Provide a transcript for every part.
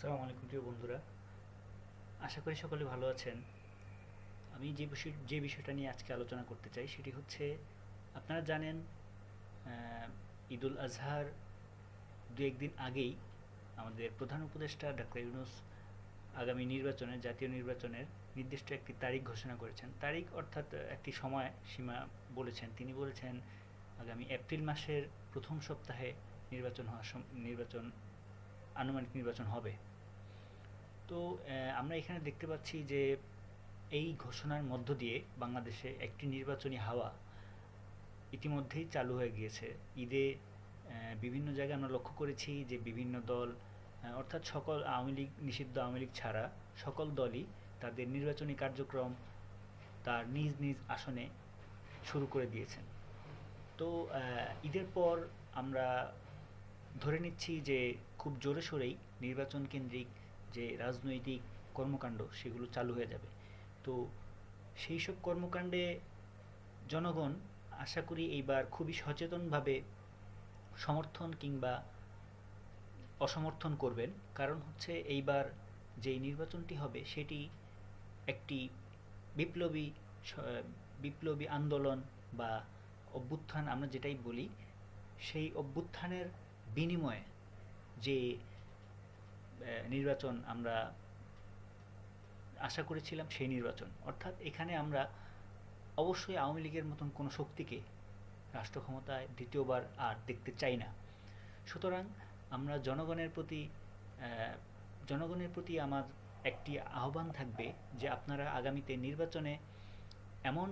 আসসালামু আলাইকুম প্রিয় বন্ধুরা, আশা করি সকলে ভালো আছেন। আমি যে বিষয়টা নিয়ে আজকে আলোচনা করতে চাই সেটি হচ্ছে, আপনারা জানেন ঈদুল আজহার দু একদিন আগেই আমাদের প্রধান উপদেষ্টা ডাক্তার ইউনূস আগামী নির্বাচনের জাতীয় নির্বাচনের নির্দিষ্ট একটি তারিখ ঘোষণা করেছেন। তারিখ অর্থাৎ একটি সময় সীমা বলেছেন। তিনি বলেছেন আগামী এপ্রিল মাসের প্রথম সপ্তাহে আনুমানিক নির্বাচন হবে। তো আমরা এখানে দেখতে পাচ্ছি যে এই ঘোষণার মধ্য দিয়ে বাংলাদেশে একটি নির্বাচনী হাওয়া ইতিমধ্যেই চালু হয়ে গিয়েছে। ঈদে বিভিন্ন জায়গায় আমরা লক্ষ্য করেছি যে বিভিন্ন দল, অর্থাৎ সকল আওয়ামী লীগ নিষিদ্ধ আওয়ামী লীগ ছাড়া সকল দলই তাদের নির্বাচনী কার্যক্রম তার নিজ নিজ আসনে শুরু করে দিয়েছেন। তো ঈদের পর আমরা ধরে নিচ্ছি যে খুব জোরে সোরেই নির্বাচন কেন্দ্রিক যে রাজনৈতিক কর্মকাণ্ড সেগুলো চালু হয়ে যাবে। তো সেই সব কর্মকাণ্ডে জনগণ আশা করি এইবার খুবই সচেতনভাবে সমর্থন কিংবা অসমর্থন করবেন। কারণ হচ্ছে এইবার যেই নির্বাচনটি হবে সেটি একটি বিপ্লবী বিপ্লবী আন্দোলন বা অভ্যুত্থান আমরা যেটাই বলি, সেই অভ্যুত্থানের বিনিময়ে যে নির্বাচন আমরা আশা করেছিলাম সেই নির্বাচন, অর্থাৎ এখানে আমরা অবশ্যই আওয়ামী লীগের মতন কোনো শক্তিকে রাষ্ট্র ক্ষমতায় দ্বিতীয়বার আর দেখতে চাই না। সুতরাং আমরা জনগণের প্রতি আমার একটি আহ্বান থাকবে যে আপনারা আগামীতে নির্বাচনে এমন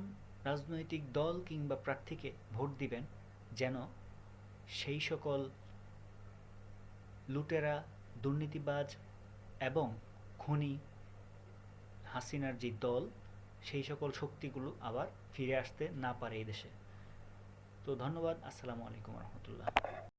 রাজনৈতিক দল কিংবা প্রার্থীকে ভোট দিবেন যেন সেই সকল লুটেরা, দুর্নীতিবাজ এবং খুনি হাসিনার যে দল, সেই সকল শক্তিগুলো আবার ফিরে আসতে না পারে এই দেশে। তো ধন্যবাদ। আসসালামু আলাইকুম রহমতুল্লাহ।